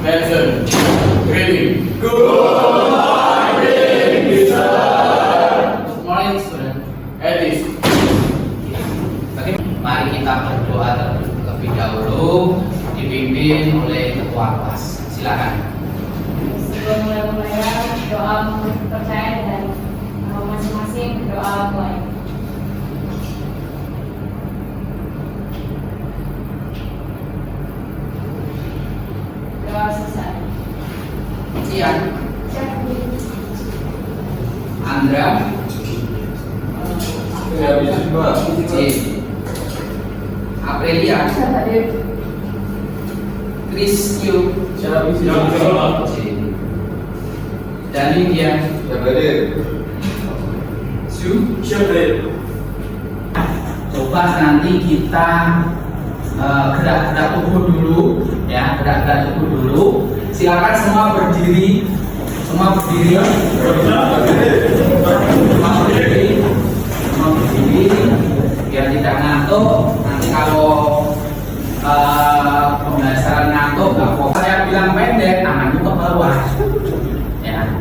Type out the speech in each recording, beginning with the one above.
Attention. Ready. Good morning, student. Edis. Mari kita berdoa terlebih dahulu, dipimpin oleh ketua kelas. Silakan. Sebelum mulai doa percaya dan masing-masing doa mulai. Doa selesai. Cian, Andra, Jin, Aprilia, Krisyu, Jin, dan Lydia, Su. Coba nanti kita gerak-gerak tubuh dulu, ya, gerak-gerak tubuh dulu. Silakan semua berdiri, semua berdiri, biar tidak ngantuk. Nanti kalau pembelajaran ngantuk, nggak fokus. Saya bilang pendek, tangan itu ke bawah, ya.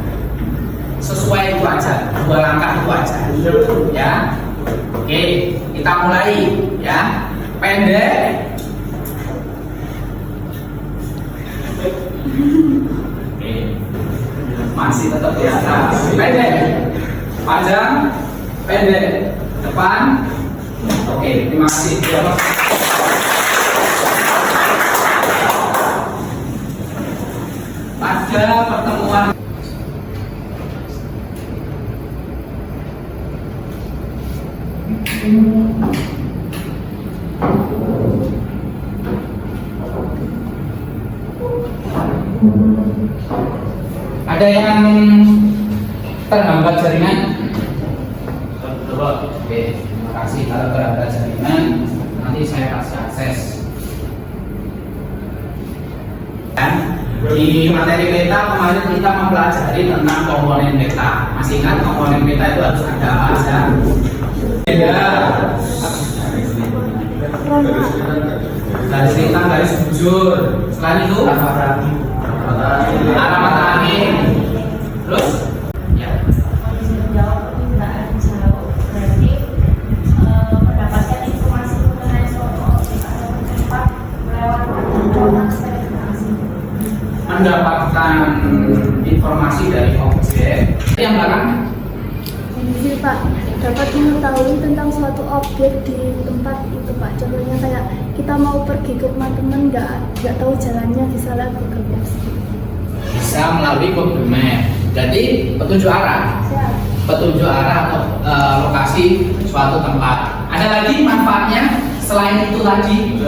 Sesuai itu aja, 2 langkah itu aja, ya. Oke, kita mulai, ya. Pendek. Oke. Masih tetap biasa. Pendek. Panjang. Pendek. Depan. Oke, terima kasih. Pada pertemuan ada yang terhambat jaringan? Oke, terima kasih. Kalau terhambat jaringan, nanti saya kasih akses. Di materi beta kemarin kita mempelajari tentang komponen beta. Masih ingat komponen beta itu harus ada apa saja? Garis lintang, garis bujur. Selain itu arah mata angin. Terus ya. Menjawab permintaan jauh berarti mendapatkan informasi mengenai suatu objek atau tempat melewati ekspektasi. Mendapatkan informasi dari objek yang belakang. Jadi Pak, dapat mengetahui tentang suatu objek di tempat itu Pak. Contohnya kayak kita mau pergi ke rumah teman nggak tahu jalannya, bisa lihat Google Maps. Bisa melalui Google Map. Jadi petunjuk arah. Siap. Petunjuk arah atau lokasi suatu tempat. Ada lagi manfaatnya selain itu tadi?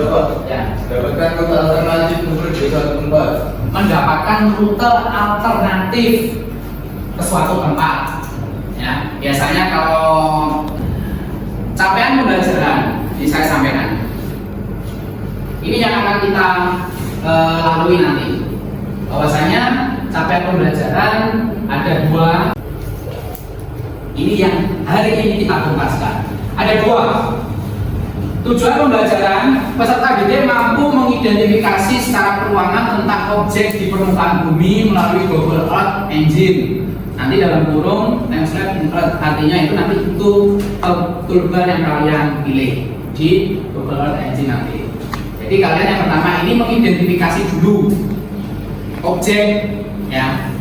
Ya. Dapatkan rute alternatif untuk pergi ke suatu tempat. Mendapatkan rute alternatif ke suatu tempat. Ya, biasanya kalau capaian pembelajaran, ini saya sampaikan. Ini yang akan kita lalui nanti. Bahwasanya capaian pembelajaran ada 2. Ini yang hari ini kita tuntaskan. Ada 2. Tujuan pembelajaran, peserta didik mampu mengidentifikasi secara peruangan tentang objek di permukaan bumi melalui Google Earth Engine. Nanti dalam kurung translate internet, artinya itu nanti itu toolbar yang kalian pilih di Google Earth Engine nanti. Jadi kalian yang pertama ini mengidentifikasi dulu objek, ya.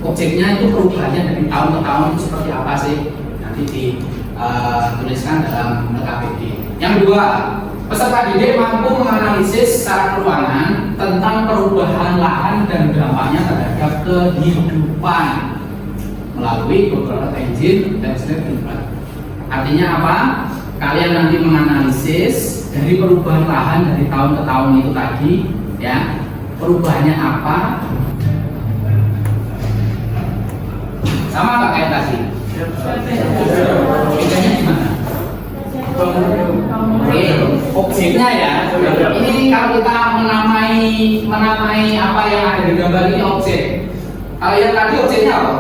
Objeknya itu perubahannya dari tahun ke tahun itu seperti apa sih? Nanti dituliskan dalam LKPD. Yang 2, peserta didik mampu menganalisis secara peruangan tentang perubahan lahan dan dampaknya terhadap kehidupan melalui Google Earth Engine dan Internet. Artinya apa? Kalian nanti menganalisis dari perubahan lahan dari tahun ke tahun itu tadi, ya. Perubahannya apa? Sama nggak kayak tadi? Bedanya gimana? Oke, objeknya ya. Ini kalau kita menamai apa yang ada di gambar ini objek. Kalau yang tadi objeknya apa?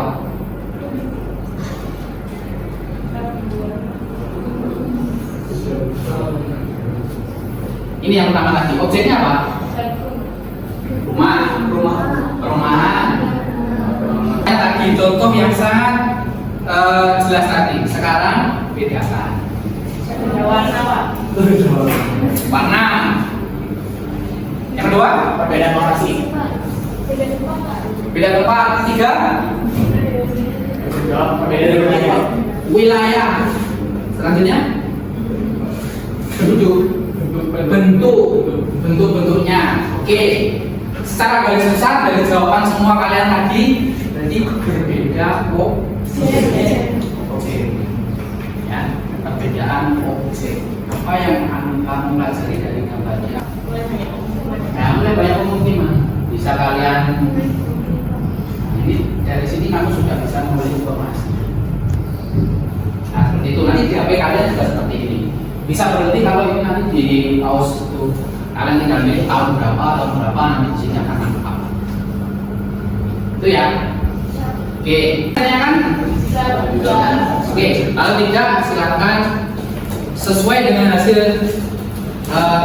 Ini yang pertama tadi, objeknya apa? Perumahan. Tadi contoh yang sangat jelas tadi. Sekarang bedakan. Warna Pak. Warna. Yang kedua, Perbedaan lokasi. beda tempat. Tiga, Perbedaan wilayah. Selanjutnya, bentuknya. Oke. Secara garis besar dari jawaban semua kalian tadi berarti berbeda objek. Ya, perbedaan objek. Apa yang akan kamu pelajari dari gambarnya? Nah, mulai banyak pemukiman. Bisa kalian ini dari sini kamu sudah bisa memberi informasi. Nah, seperti itu nanti di HP kalian juga seperti ini. Bisa berarti kalau ini nanti di pause itu kalian tinggal milih tahun berapa nanti di sini akan lengkap. Itu ya. Oke, pertanyaan? Oke, kalau tidak silakan sesuai dengan hasil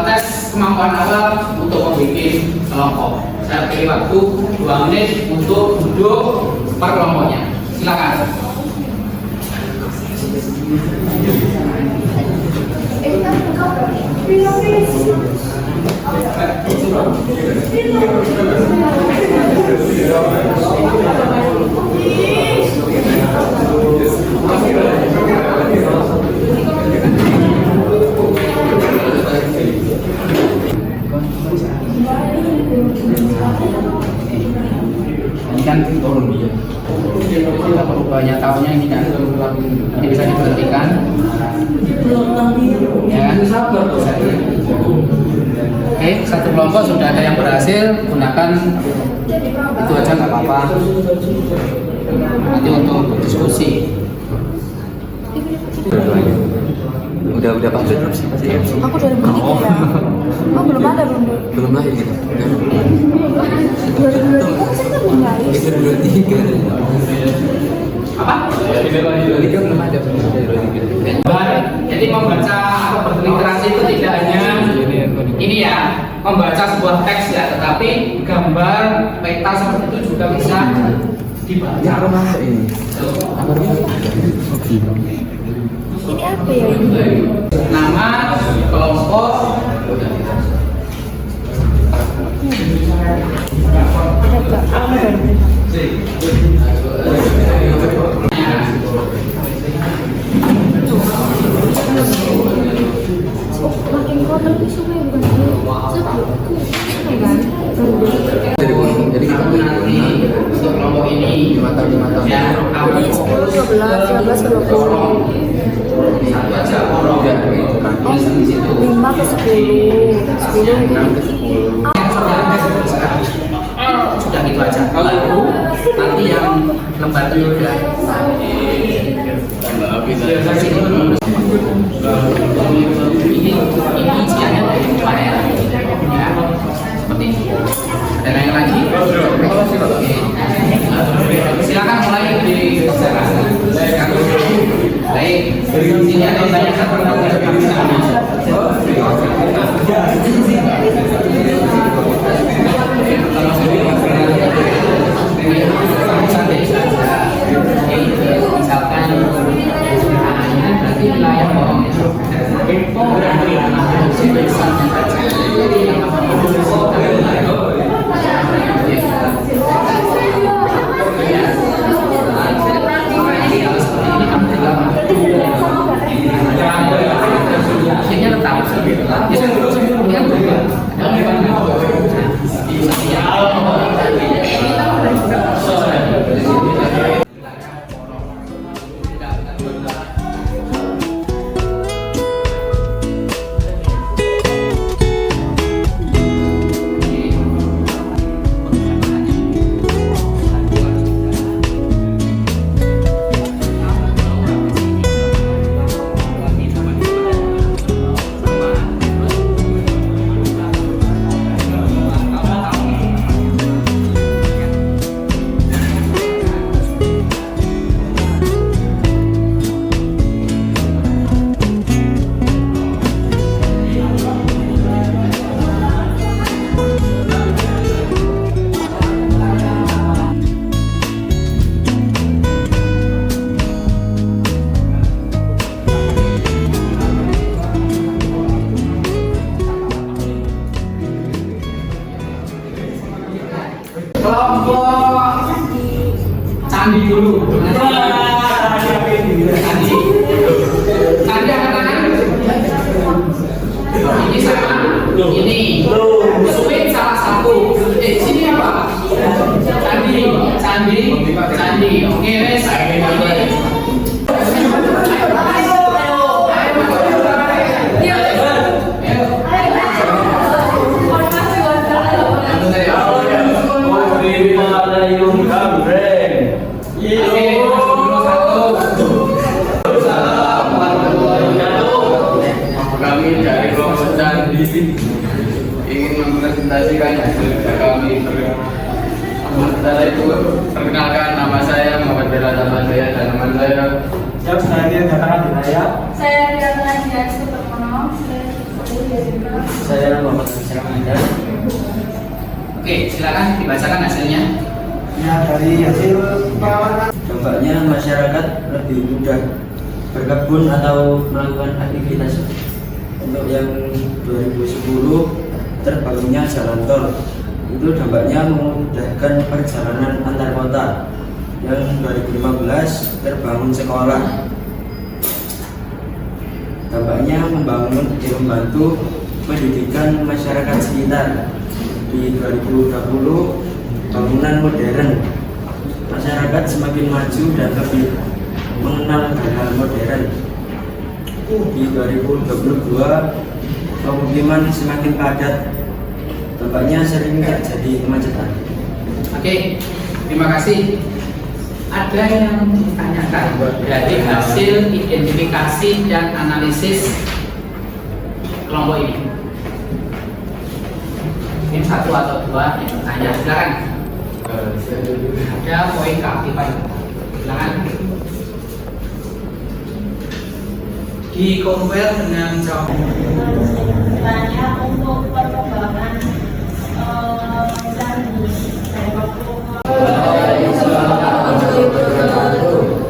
tes kemampuan awal untuk membuat kelompok. Saya beri waktu 2 menit untuk duduk per kelompoknya. Silakan. Ini kan turun dia. Banyak tahunnya ini kan nanti bisa diberhentikan. Ya, oke, satu kelompok sudah ada yang berhasil, gunakan itu aja nggak apa-apa. Nanti untuk diskusi. Udah paham belum sih pasti ya? Aku 2003 ya. Oh belum ada Belum lahir gitu. 2023 kan saya belum lahir. Itu 23. Apa? 23 belum ada. Baik. Jadi membaca atau berliterasi itu tidak hanya ini ya, membaca sebuah teks ya, tetapi gambar peta seperti itu juga bisa dibaca. Apa ini? Ini apa ya ini? Nama kelompok Makin kotor itu sungai bukan Jadi kita nanti untuk kelompok ini 5 tahun ya, kamu 10, 12, 13, 20. satu aja orang tulis di situ. 5 ke 10. 10 Sudah gitu aja. Lalu nanti yang lembar kedua ini isiannya dari kemarin ya, seperti ini. Ada yang lagi? Oke. Silakan mulai di sana. Baik, sini ada yang tanya satu misalkan berarti wilayah bohong akhirnya tetap kelompok Candi dulu. Candi. Candi angkat tangan. Ini sama. Ini. Musuhin salah satu. Sini apa? Candi. Candi. Candi. Oke, wes. Kami dari kelompok Candi ingin mempresentasikan hasil kerja kami. Setelah itu, perkenalkan nama saya Muhammad Bela Tamanjaya dan teman saya. Siap, saya katakan di saya. Saya dikatakan di atas Supermono. Saya Muhammad Syaramander. Oke, silakan dibacakan hasilnya. Ya, dari hasil Dampaknya masyarakat lebih mudah berkebun atau melakukan aktivitas. Untuk yang 2010 terbangunnya jalan tol, itu dampaknya memudahkan perjalanan antar kota. Yang 2015 terbangun sekolah, dampaknya membantu pendidikan masyarakat sekitar. Di 2020 bangunan modern, masyarakat semakin maju dan lebih mengenal hal modern. Di 2022 pemukiman semakin padat, tampaknya sering terjadi kemacetan. Oke, terima kasih. Ada yang ditanyakan dari hasil identifikasi dan analisis kelompok ini? Mungkin satu atau dua yang bertanya, silakan. Ada poin keaktifan, silakan. Di compare dengan Banyak untuk perkembangan candi dari waktu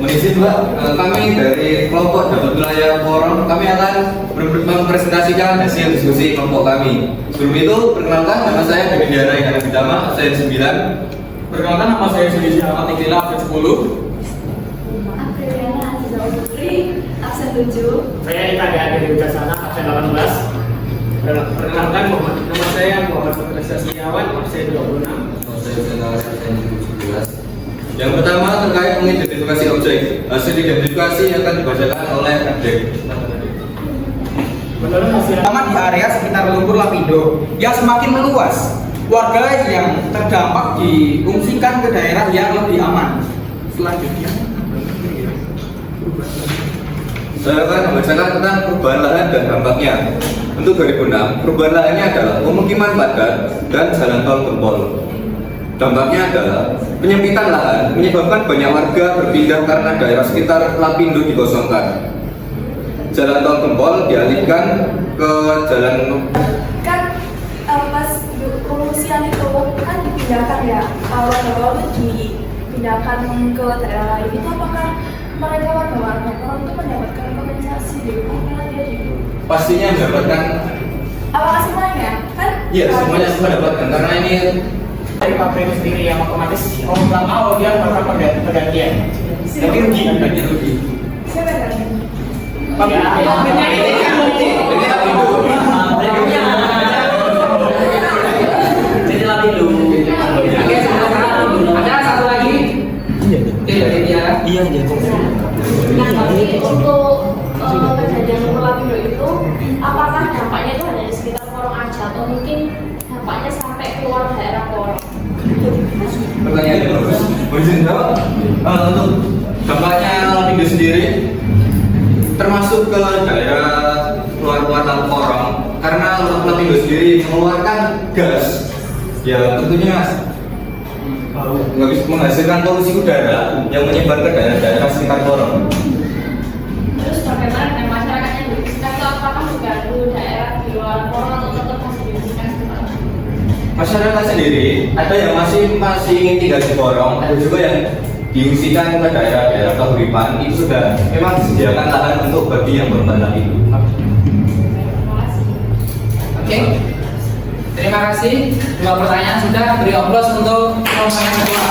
Menizin Mbak, kami dari kelompok Dapat Wilayah Forum, kami akan mempresentasikan hasil diskusi kelompok kami. Sebelum itu, perkenalkan nama saya Dewi Diana Ikan Bidama, saya 9. perkenalkan nama saya Sudi Ahmad Iqlila, absen 10. Absen 7. Saya Ika dari Wicaksana, absen 18. Perkenalkan nama saya Muhammad Faisal Setiawan, absen 26. Yang pertama terkait mengidentifikasi objek. Hasil identifikasi akan dibacakan oleh Adek. Menurut hasil Pertama di area sekitar lumpur Lapindo yang semakin meluas, warga yang terdampak diungsikan ke daerah yang lebih aman. Selanjutnya, Saya akan membacakan tentang perubahan lahan dan dampaknya. Untuk 2006, perubahan lahannya adalah pemukiman padat dan jalan tol gempol. Dampaknya adalah penyempitan lahan menyebabkan banyak warga berpindah karena daerah sekitar Lapindo dikosongkan. Jalan tol gempol dialihkan ke jalan Kan pas pengungsian itu kan dipindahkan ya, awal-awal itu dipindahkan ke daerah lain. Itu apakah mereka warga-warga orang itu mendapatkan kompensasi dari pemerintah gitu? pastinya mendapatkan. Apakah semuanya? Kan? Iya, semuanya mendapatkan karena ini dari pabrik sendiri yang otomatis mau nggak mau dia melakukan pergantian. Jadi rugi. Siapa yang ganti? Jadi Lapindo. Oke, ada satu lagi. Iya, jadi Nah, tapi untuk kejadian lumpur Lapindo itu, apakah dampaknya itu hanya di sekitar Porong aja atau mungkin dampaknya sampai keluar daerah Porong? pertanyaannya bagus. Izin jawab. Untuk dampaknya Lapindo sendiri termasuk ke daerah luar-luar Porong karena Lapindo sendiri mengeluarkan gas. Ya tentunya nggak bisa menghasilkan polusi udara yang menyebar ke daerah-daerah sekitar Porong. Terus bagaimana dengan masyarakatnya diungsikan itu apakah mengganggu daerah di luar Porong atau tetap masih diungsikan sekitar? Masyarakat sendiri ada yang masih ingin tinggal di Porong, ada juga yang diungsikan ke daerah-daerah Kahuripan. Itu sudah memang disediakan lahan untuk bagi yang berbanyak itu. Oke, terima kasih. Dua pertanyaan sudah. Beri aplaus untuk kelompok yang kedua.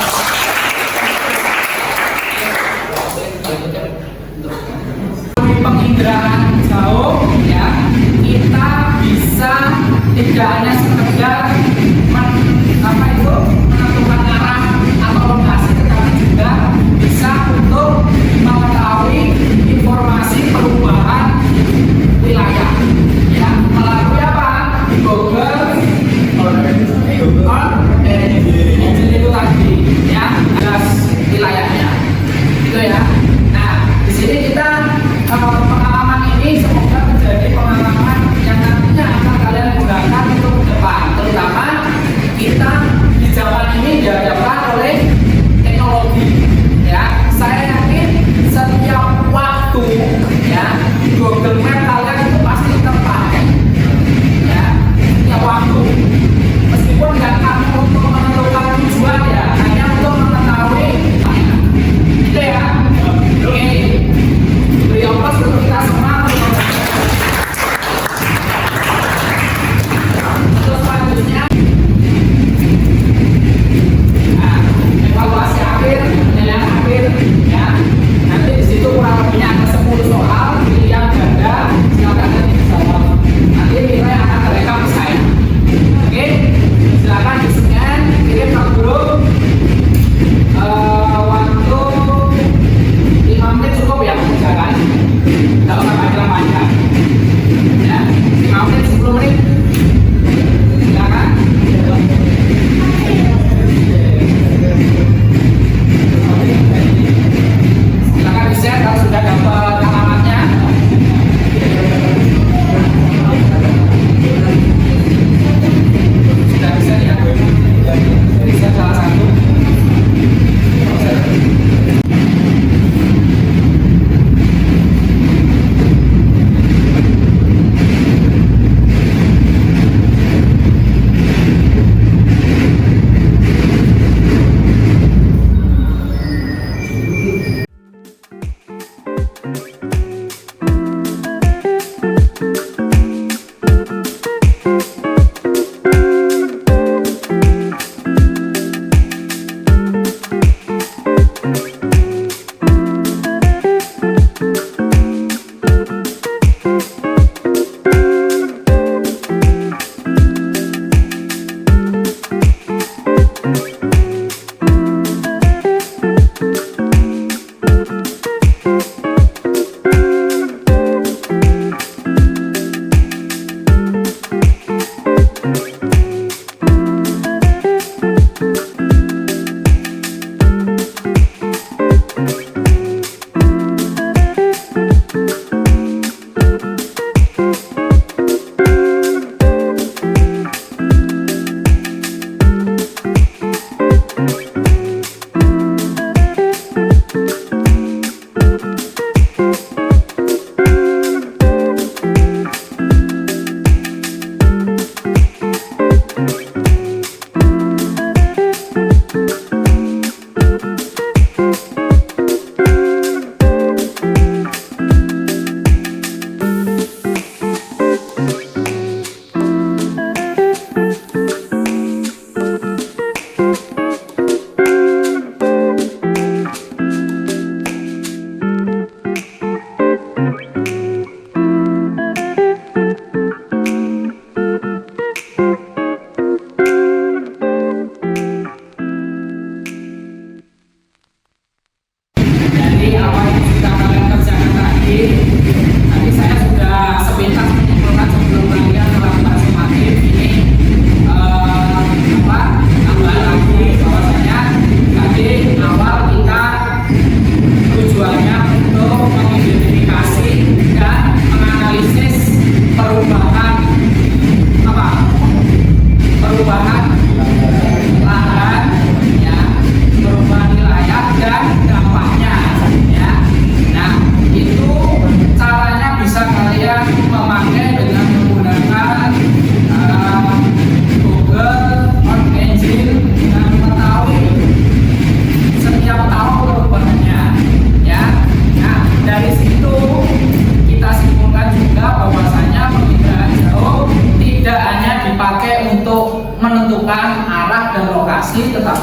Penginderaan jauh ya, kita bisa tidak hanya sekedar menentukan arah atau lokasi, tetapi juga bisa untuk mengetahui informasi perubahan wilayah ya, melalui apa? Google Engine itu tadi ya, gas wilayahnya itu ya. Nah, di sini kita pengalaman ini semoga menjadi pengalaman yang nantinya akan kalian gunakan untuk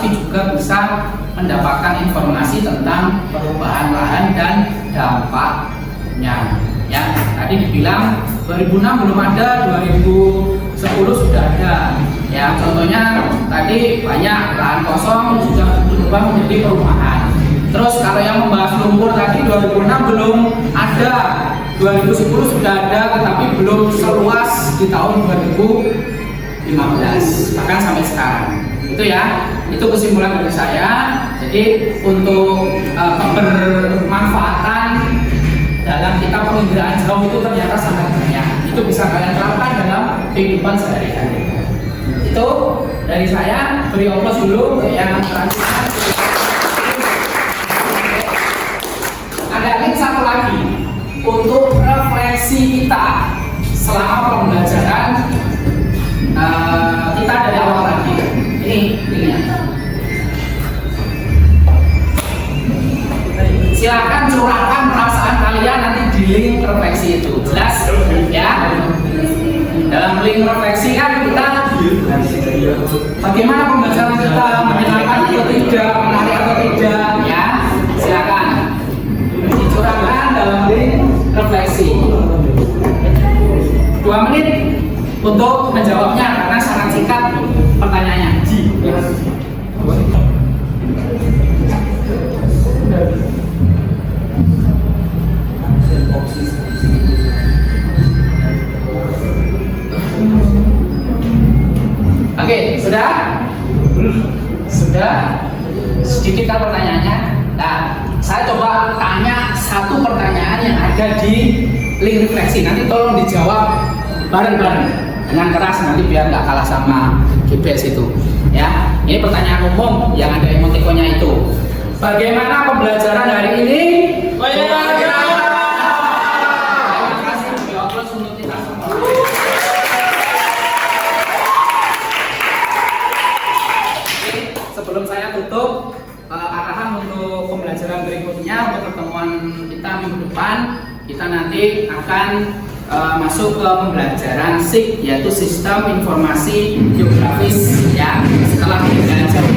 tapi juga bisa mendapatkan informasi tentang perubahan lahan dan dampaknya. Ya, tadi dibilang 2006 belum ada, 2010 sudah ada. Ya, contohnya tadi banyak lahan kosong sudah berubah menjadi perumahan. Terus kalau yang membahas lumpur tadi 2006 belum ada, 2010 sudah ada, tetapi belum seluas di tahun 2015 bahkan sampai sekarang. Itu ya, itu kesimpulan dari saya. Jadi untuk kebermanfaatan dalam kita penginderaan jauh itu ternyata sangat banyak. Itu bisa kalian terapkan dalam kehidupan sehari-hari. Itu dari saya. Beri aplaus dulu yang terakhir. Ada link satu lagi untuk refleksi kita selama pembelajaran kita dari awal tadi. Ini linknya. Silakan curahkan perasaan kalian nanti di link refleksi itu. Jelas ya? Dalam link refleksi kan kita bagaimana pembelajaran kita, menyenangkan atau tidak, menarik atau tidak, ya? Silakan dicurahkan dalam link refleksi. 2 menit untuk menjawabnya karena sangat singkat pertanyaannya. Oke, sudah? Sudah? Sedikit kan pertanyaannya? Nah, saya coba tanya satu pertanyaan yang ada di link refleksi. Nanti tolong dijawab bareng-bareng dengan keras nanti biar nggak kalah sama GPS itu. Ya, ini pertanyaan umum yang ada emotikonnya itu. Bagaimana pembelajaran hari ini? Sebelum saya tutup arahan untuk pembelajaran berikutnya untuk pertemuan kita minggu depan, kita nanti akan masuk ke pembelajaran SIG, yaitu Sistem Informasi Geografis, ya. Setelah belajar